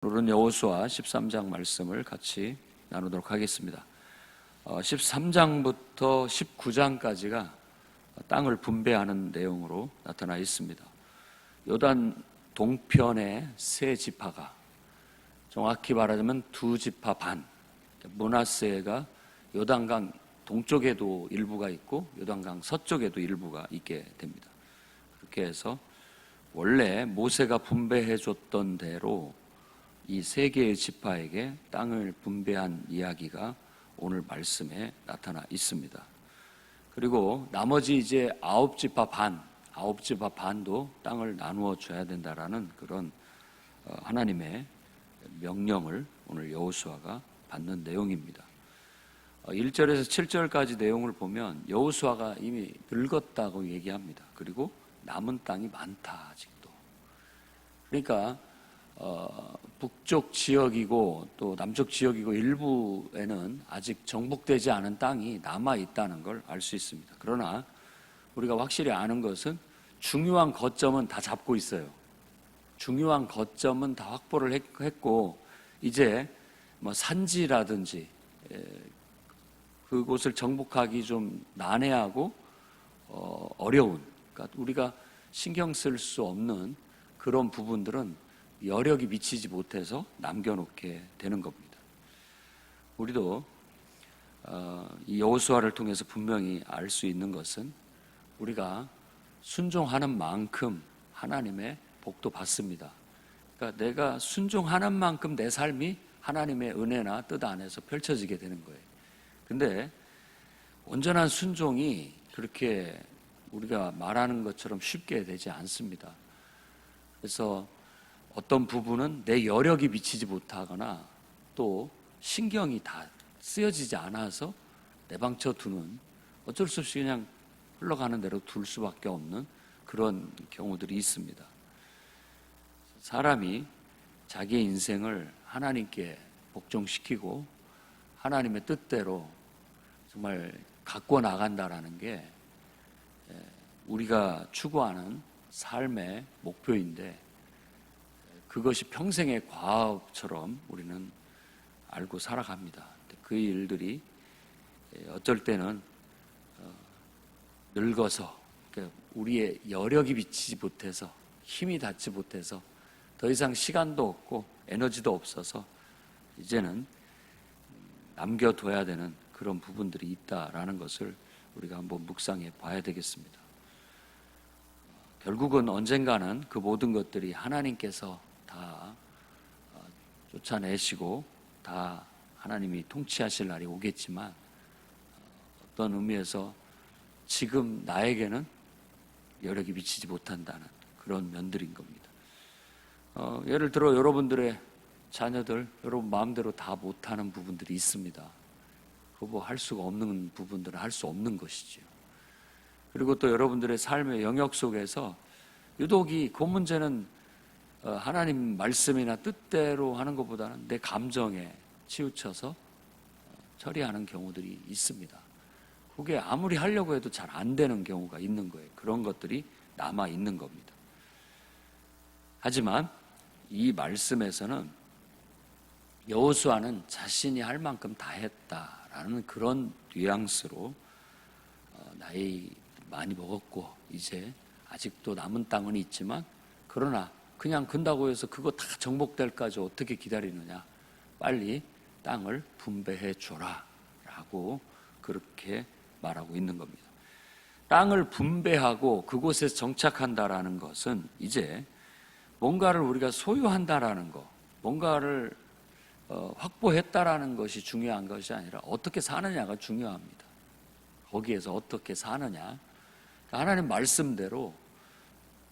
오늘은 여호수아 13장 말씀을 같이 나누도록 하겠습니다. 13장부터 19장까지가 땅을 분배하는 내용으로 나타나 있습니다. 요단 동편의 세 지파가, 정확히 말하자면 두 지파 반, 므낫세가 요단강 동쪽에도 일부가 있고 요단강 서쪽에도 일부가 있게 됩니다. 그렇게 해서 원래 모세가 분배해 줬던 대로 이 세 개의 지파에게 땅을 분배한 이야기가 오늘 말씀에 나타나 있습니다. 그리고 나머지 이제 아홉 지파 반도 땅을 나누어 줘야 된다라는 그런 하나님의 명령을 오늘 여호수아가 받는 내용입니다. 1절에서 7절까지 내용을 보면 여호수아가 이미 늙었다고 얘기합니다. 그리고 남은 땅이 많다 아직도. 그러니까 북쪽 지역이고 또 남쪽 지역이고 일부에는 아직 정복되지 않은 땅이 남아 있다는 걸 알 수 있습니다. 그러나 우리가 확실히 아는 것은 중요한 거점은 다 잡고 있어요. 중요한 거점은 다 확보를 했고 이제 뭐 산지라든지 그곳을 정복하기 좀 난해하고 어려운, 그러니까 우리가 신경 쓸 수 없는 그런 부분들은 여력이 미치지 못해서 남겨놓게 되는 겁니다. 우리도 이 여호수아를 통해서 분명히 알 수 있는 것은 우리가 순종하는 만큼 하나님의 복도 받습니다. 그러니까 내가 순종하는 만큼 내 삶이 하나님의 은혜나 뜻 안에서 펼쳐지게 되는 거예요. 근데 온전한 순종이 그렇게 우리가 말하는 것처럼 쉽게 되지 않습니다. 그래서 어떤 부분은 내 여력이 미치지 못하거나 또 신경이 다 쓰여지지 않아서 내방쳐 두는, 어쩔 수 없이 그냥 흘러가는 대로 둘 수밖에 없는 그런 경우들이 있습니다. 사람이 자기의 인생을 하나님께 복종시키고 하나님의 뜻대로 정말 가꿔 나간다라는 게 우리가 추구하는 삶의 목표인데, 그것이 평생의 과업처럼 우리는 알고 살아갑니다. 그 일들이 어쩔 때는 늙어서, 그러니까 우리의 여력이 미치지 못해서, 힘이 닿지 못해서 더 이상 시간도 없고 에너지도 없어서 이제는 남겨둬야 되는 그런 부분들이 있다라는 것을 우리가 한번 묵상해 봐야 되겠습니다. 결국은 언젠가는 그 모든 것들이 하나님께서 다 쫓아내시고 다 하나님이 통치하실 날이 오겠지만, 어떤 의미에서 지금 나에게는 여력이 미치지 못한다는 그런 면들인 겁니다. 예를 들어 여러분들의 자녀들, 여러분 마음대로 다 못하는 부분들이 있습니다. 그거 뭐 할 수가 없는 부분들은 할 수 없는 것이죠. 그리고 또 여러분들의 삶의 영역 속에서 유독 그 문제는 하나님 말씀이나 뜻대로 하는 것보다는 내 감정에 치우쳐서 처리하는 경우들이 있습니다. 그게 아무리 하려고 해도 잘 안 되는 경우가 있는 거예요. 그런 것들이 남아 있는 겁니다. 하지만 이 말씀에서는 여호수아는 자신이 할 만큼 다 했다라는 그런 뉘앙스로 나이 많이 먹었고 이제 아직도 남은 땅은 있지만, 그러나 그냥 근다고 해서 그거 다 정복될까지 어떻게 기다리느냐, 빨리 땅을 분배해 줘라 라고 그렇게 말하고 있는 겁니다. 땅을 분배하고 그곳에서 정착한다라는 것은 이제 뭔가를 우리가 소유한다라는 거, 뭔가를 확보했다라는 것이 중요한 것이 아니라 어떻게 사느냐가 중요합니다. 거기에서 어떻게 사느냐, 하나님 말씀대로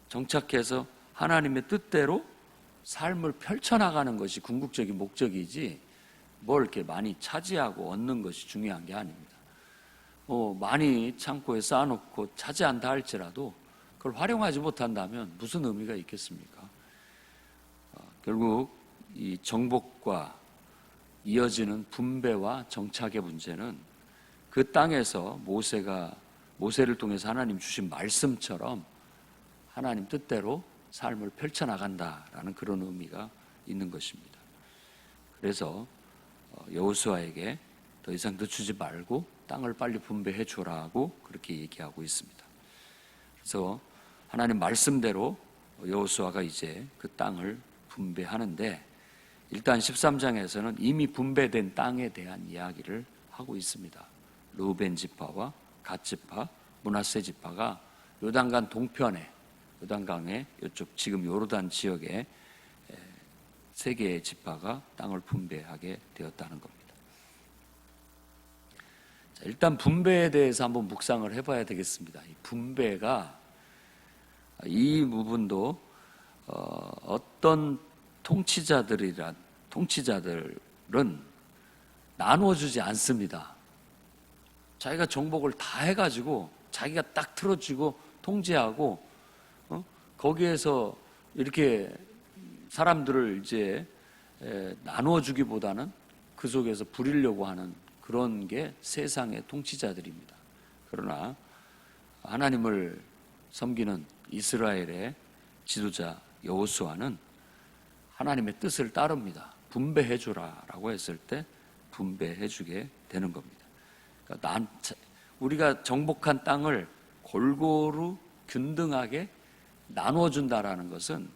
정착해서 하나님의 뜻대로 삶을 펼쳐나가는 것이 궁극적인 목적이지, 뭘 이렇게 많이 차지하고 얻는 것이 중요한 게 아닙니다. 많이 창고에 쌓아놓고 차지한다 할지라도 그걸 활용하지 못한다면 무슨 의미가 있겠습니까? 결국 이 정복과 이어지는 분배와 정착의 문제는 그 땅에서 모세를 통해서 하나님 주신 말씀처럼 하나님 뜻대로 삶을 펼쳐나간다라는 그런 의미가 있는 것입니다. 그래서 여호수아에게 더 이상 늦추지 말고 땅을 빨리 분배해 주라고 그렇게 얘기하고 있습니다. 그래서 하나님 말씀대로 여호수아가 이제 그 땅을 분배하는데, 일단 13장에서는 이미 분배된 땅에 대한 이야기를 하고 있습니다. 르우벤 지파와 갓 지파, 므낫세 지파가 요단강 동편에, 요단강의 이쪽 지금 요르단 지역에 세 개의 지파가 땅을 분배하게 되었다는 겁니다. 자, 일단 분배에 대해서 한번 묵상을 해봐야 되겠습니다. 이 분배가, 이 부분도 어떤 통치자들은 나누어주지 않습니다. 자기가 정복을 다 해가지고 자기가 딱 틀어쥐고 통제하고 거기에서 이렇게 사람들을 이제 나누어주기보다는 그 속에서 부리려고 하는 그런 게 세상의 통치자들입니다. 그러나 하나님을 섬기는 이스라엘의 지도자 여호수아는 하나님의 뜻을 따릅니다. 분배해 주라라고 했을 때 분배해 주게 되는 겁니다. 그러니까 우리가 정복한 땅을 골고루 균등하게 나누어 준다라는 것은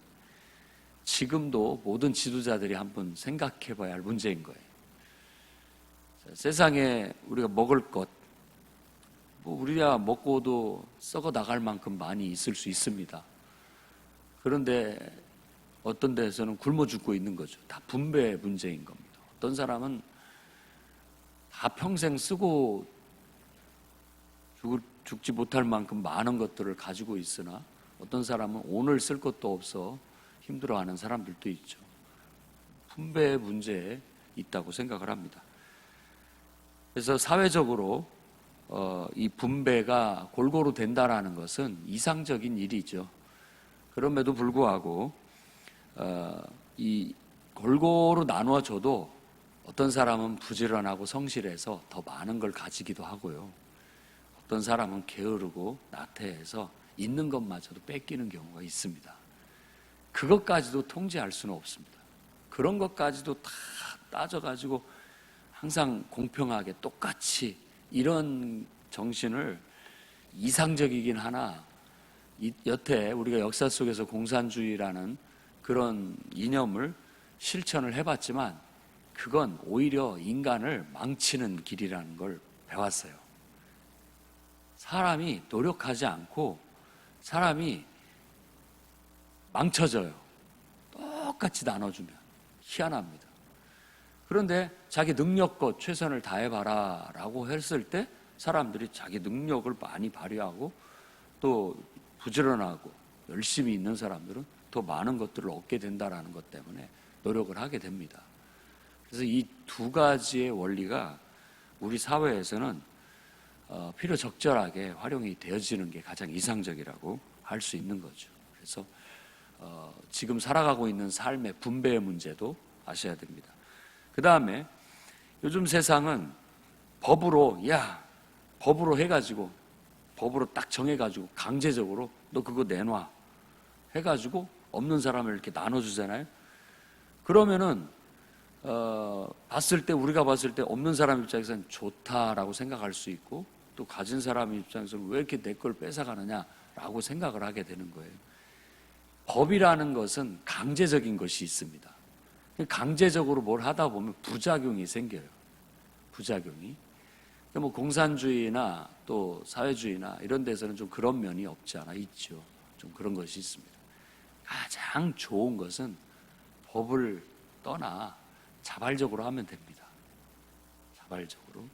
지금도 모든 지도자들이 한번 생각해 봐야 할 문제인 거예요. 세상에 우리가 먹을 것, 우리가 먹고도 썩어 나갈 만큼 많이 있을 수 있습니다. 그런데 어떤 데서는 굶어 죽고 있는 거죠. 다 분배의 문제인 겁니다. 어떤 사람은 다 평생 쓰고 죽지 못할 만큼 많은 것들을 가지고 있으나 어떤 사람은 오늘 쓸 것도 없어 힘들어하는 사람들도 있죠. 분배의 문제에 있다고 생각을 합니다. 그래서 사회적으로 이 분배가 골고루 된다라는 것은 이상적인 일이죠. 그럼에도 불구하고 이 골고루 나누어줘도 어떤 사람은 부지런하고 성실해서 더 많은 걸 가지기도 하고요. 어떤 사람은 게으르고 나태해서 있는 것마저도 뺏기는 경우가 있습니다. 그것까지도 통제할 수는 없습니다. 그런 것까지도 다 따져가지고 항상 공평하게 똑같이 이런 정신을 이상적이긴 하나 여태 우리가 역사 속에서 공산주의라는 그런 이념을 실천을 해봤지만 그건 오히려 인간을 망치는 길이라는 걸 배웠어요. 사람이 노력하지 않고 사람이 망쳐져요. 똑같이 나눠주면 희한합니다. 그런데 자기 능력껏 최선을 다해봐라 라고 했을 때 사람들이 자기 능력을 많이 발휘하고 또 부지런하고 열심히 있는 사람들은 더 많은 것들을 얻게 된다는 것 때문에 노력을 하게 됩니다. 그래서 이 두 가지의 원리가 우리 사회에서는 필요적절하게 활용이 되어지는 게 가장 이상적이라고 할 수 있는 거죠. 그래서 지금 살아가고 있는 삶의 분배의 문제도 아셔야 됩니다. 그 다음에 요즘 세상은 법으로 해가지고 법으로 딱 정해가지고 강제적으로 너 그거 내놔 해가지고 없는 사람을 이렇게 나눠주잖아요. 그러면은 우리가 봤을 때 없는 사람 입장에서는 좋다라고 생각할 수 있고 또 가진 사람 입장에서는 왜 이렇게 내 걸 뺏어가느냐라고 생각을 하게 되는 거예요. 법이라는 것은 강제적인 것이 있습니다. 강제적으로 뭘 하다 보면 부작용이 생겨요. 부작용이. 뭐 공산주의나 또 사회주의나 이런 데서는 좀 그런 면이 없지 않아 있죠. 좀 그런 것이 있습니다. 가장 좋은 것은 법을 떠나 자발적으로 하면 됩니다. 자발적으로.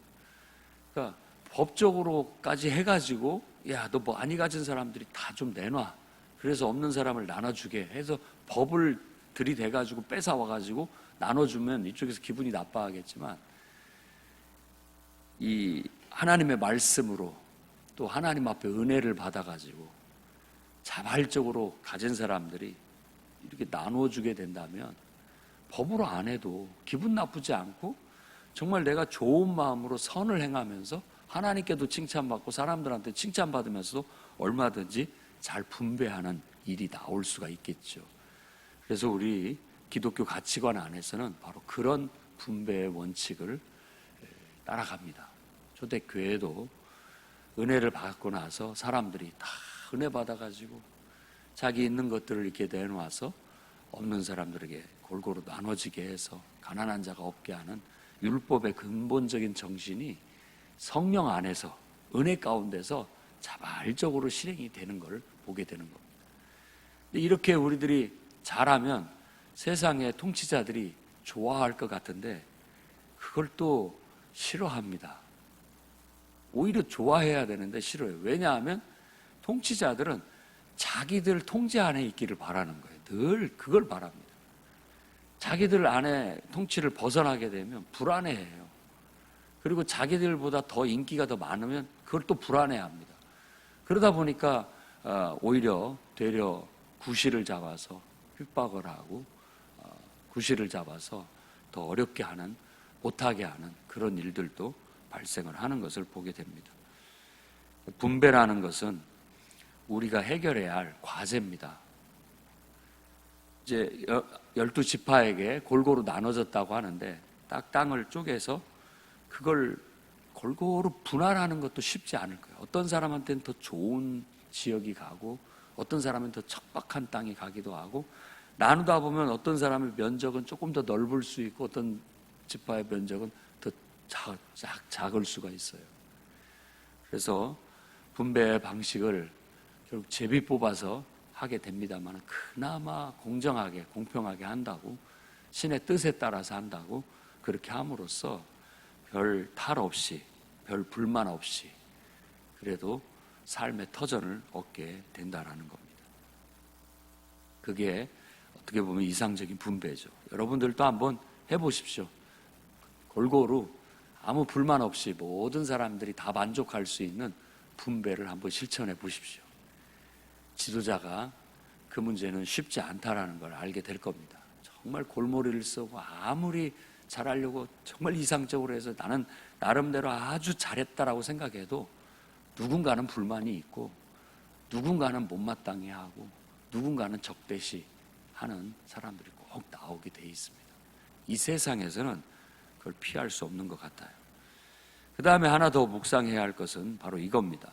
그러니까 법적으로까지 해가지고 너 뭐 많이 가진 사람들이 다 좀 내놔. 그래서 없는 사람을 나눠주게 해서 법을 들이대가지고 뺏어와가지고 나눠주면 이쪽에서 기분이 나빠하겠지만 이 하나님의 말씀으로 또 하나님 앞에 은혜를 받아가지고 자발적으로 가진 사람들이 이렇게 나눠주게 된다면 법으로 안 해도 기분 나쁘지 않고 정말 내가 좋은 마음으로 선을 행하면서 하나님께도 칭찬받고 사람들한테 칭찬받으면서도 얼마든지 잘 분배하는 일이 나올 수가 있겠죠. 그래서 우리 기독교 가치관 안에서는 바로 그런 분배의 원칙을 따라갑니다. 초대교회도 은혜를 받고 나서 사람들이 다 은혜 받아가지고 자기 있는 것들을 이렇게 내놓아서 없는 사람들에게 골고루 나눠지게 해서 가난한 자가 없게 하는 율법의 근본적인 정신이 성령 안에서 은혜 가운데서 자발적으로 실행이 되는 걸 보게 되는 겁니다. 이렇게 우리들이 잘하면 세상의 통치자들이 좋아할 것 같은데 그걸 또 싫어합니다. 오히려 좋아해야 되는데 싫어해요. 왜냐하면 통치자들은 자기들 통제 안에 있기를 바라는 거예요. 늘 그걸 바랍니다. 자기들 안에 통치를 벗어나게 되면 불안해해요. 그리고 자기들보다 더 인기가 더 많으면 그걸 또 불안해합니다. 그러다 보니까 오히려 되려 구실을 잡아서 핍박을 하고 구실을 잡아서 더 어렵게 하는, 못하게 하는 그런 일들도 발생을 하는 것을 보게 됩니다. 분배라는 것은 우리가 해결해야 할 과제입니다. 이제 12지파에게 골고루 나눠졌다고 하는데 딱 땅을 쪼개서 그걸 골고루 분할하는 것도 쉽지 않을 거예요. 어떤 사람한테는 더 좋은 지역이 가고 어떤 사람은 더 척박한 땅이 가기도 하고 나누다 보면 어떤 사람의 면적은 조금 더 넓을 수 있고 어떤 지파의 면적은 더 작을 수가 있어요. 그래서 분배 방식을 결국 제비 뽑아서 하게 됩니다만 그나마 공정하게 공평하게 한다고 신의 뜻에 따라서 한다고 그렇게 함으로써 별 탈 없이 별 불만 없이 그래도 삶의 터전을 얻게 된다라는 겁니다. 그게 어떻게 보면 이상적인 분배죠. 여러분들도 한번 해보십시오. 골고루 아무 불만 없이 모든 사람들이 다 만족할 수 있는 분배를 한번 실천해 보십시오. 지도자가 그 문제는 쉽지 않다라는 걸 알게 될 겁니다. 정말 골머리를 쓰고 아무리 잘하려고 정말 이상적으로 해서 나는 나름대로 아주 잘했다라고 생각해도 누군가는 불만이 있고 누군가는 못마땅해 하고 누군가는 적대시하는 사람들이 꼭 나오게 돼 있습니다. 이 세상에서는 그걸 피할 수 없는 것 같아요. 그 다음에 하나 더 묵상해야 할 것은 바로 이겁니다.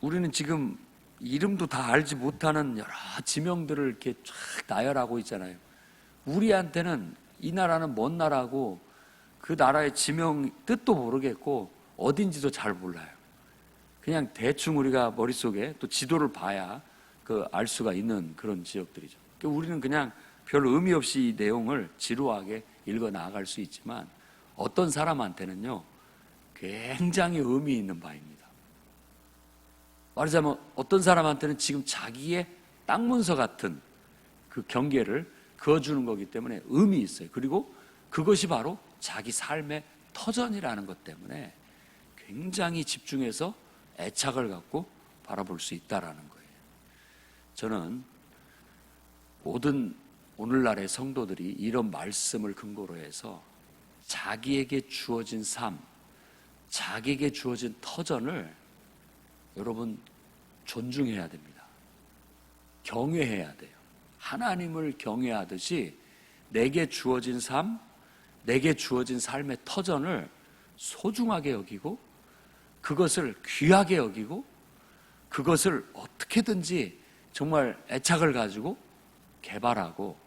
우리는 지금 이름도 다 알지 못하는 여러 지명들을 이렇게 쫙 나열하고 있잖아요. 우리한테는 이 나라는 뭔 나라고 그 나라의 지명 뜻도 모르겠고 어딘지도 잘 몰라요. 그냥 대충 우리가 머릿속에 또 지도를 봐야 알 수가 있는 그런 지역들이죠. 우리는 그냥 별 의미 없이 이 내용을 지루하게 읽어 나갈 수 있지만 어떤 사람한테는요 굉장히 의미 있는 바입니다. 말하자면 어떤 사람한테는 지금 자기의 땅 문서 같은 그 경계를 그어주는 거기 때문에 의미 있어요. 그리고 그것이 바로 자기 삶의 터전이라는 것 때문에 굉장히 집중해서 애착을 갖고 바라볼 수 있다라는 거예요. 저는 모든 오늘날의 성도들이 이런 말씀을 근거로 해서 자기에게 주어진 삶, 자기에게 주어진 터전을 여러분 존중해야 됩니다. 경외해야 돼요. 하나님을 경외하듯이 내게 주어진 삶, 내게 주어진 삶의 터전을 소중하게 여기고 그것을 귀하게 여기고 그것을 어떻게든지 정말 애착을 가지고 개발하고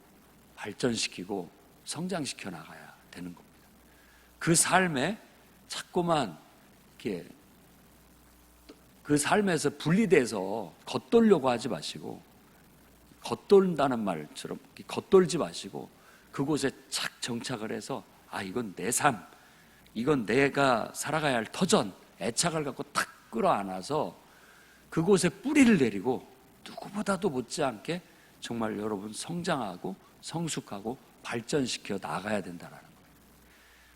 발전시키고 성장시켜 나가야 되는 겁니다. 그 삶에 자꾸만 이렇게 그 삶에서 분리돼서 겉돌려고 하지 마시고 겉돌다는 말처럼 겉돌지 마시고 그곳에 착 정착을 해서 이건 내 삶, 이건 내가 살아가야 할 터전, 애착을 갖고 탁 끌어안아서 그곳에 뿌리를 내리고 누구보다도 못지않게 정말 여러분 성장하고 성숙하고 발전시켜 나가야 된다는 거예요.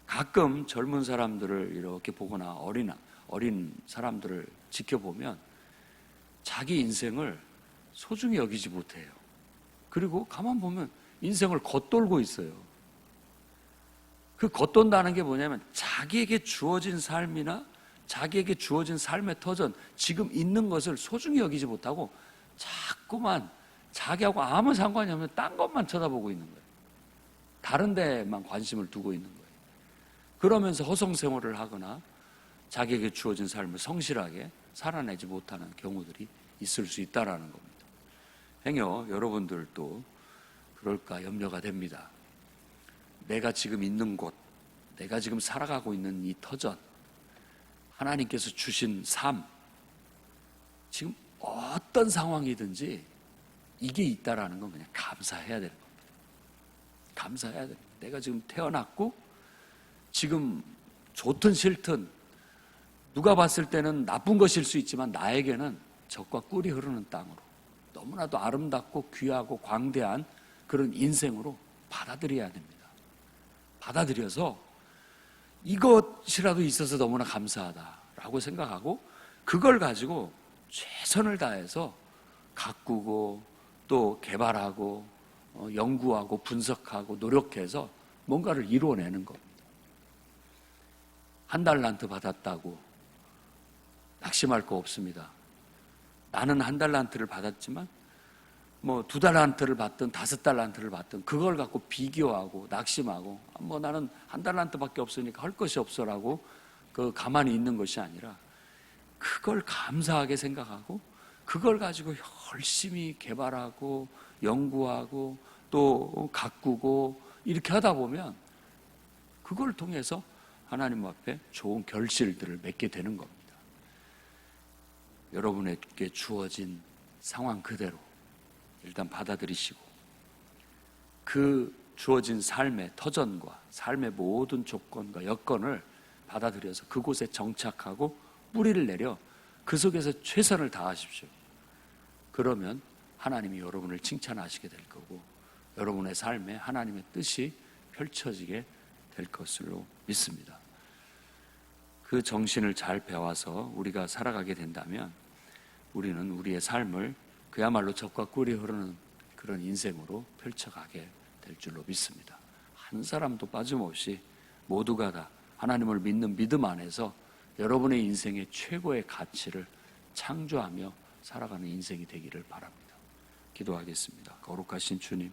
가끔 젊은 사람들을 이렇게 보거나 어린 사람들을 지켜보면 자기 인생을 소중히 여기지 못해요. 그리고 가만 보면 인생을 겉돌고 있어요. 그 겉돈다는 게 뭐냐면 자기에게 주어진 삶이나 자기에게 주어진 삶의 터전, 지금 있는 것을 소중히 여기지 못하고 자꾸만 자기하고 아무 상관이 없는 딴 것만 쳐다보고 있는 거예요. 다른 데만 관심을 두고 있는 거예요. 그러면서 허송세월을 하거나 자기에게 주어진 삶을 성실하게 살아내지 못하는 경우들이 있을 수 있다라는 겁니다. 행여 여러분들도 그럴까 염려가 됩니다. 내가 지금 있는 곳, 내가 지금 살아가고 있는 이 터전, 하나님께서 주신 삶, 지금 어떤 상황이든지 이게 있다라는 건 그냥 감사해야 되는 겁니다. 감사해야 됩니다. 내가 지금 태어났고 지금 좋든 싫든 누가 봤을 때는 나쁜 것일 수 있지만 나에게는 젖과 꿀이 흐르는 땅으로 너무나도 아름답고 귀하고 광대한 그런 인생으로 받아들여야 됩니다. 받아들여서 이것이라도 있어서 너무나 감사하다라고 생각하고 그걸 가지고 최선을 다해서 가꾸고 또 개발하고 연구하고 분석하고 노력해서 뭔가를 이루어내는 겁니다. 한 달란트 받았다고 낙심할 거 없습니다. 나는 한 달란트를 받았지만 뭐 2달란트를 받든 5달란트를 받든 그걸 갖고 비교하고 낙심하고 뭐 나는 한 달란트밖에 없으니까 할 것이 없어라고 가만히 있는 것이 아니라 그걸 감사하게 생각하고 그걸 가지고 열심히 개발하고 연구하고 또 가꾸고 이렇게 하다 보면 그걸 통해서 하나님 앞에 좋은 결실들을 맺게 되는 겁니다. 여러분에게 주어진 상황 그대로 일단 받아들이시고 그 주어진 삶의 터전과 삶의 모든 조건과 여건을 받아들여서 그곳에 정착하고 뿌리를 내려 그 속에서 최선을 다하십시오. 그러면 하나님이 여러분을 칭찬하시게 될 거고 여러분의 삶에 하나님의 뜻이 펼쳐지게 될 것으로 믿습니다. 그 정신을 잘 배워서 우리가 살아가게 된다면 우리는 우리의 삶을 그야말로 젖과 꿀이 흐르는 그런 인생으로 펼쳐가게 될 줄로 믿습니다. 한 사람도 빠짐없이 모두가 다 하나님을 믿는 믿음 안에서 여러분의 인생의 최고의 가치를 창조하며 살아가는 인생이 되기를 바랍니다. 기도하겠습니다. 거룩하신 주님,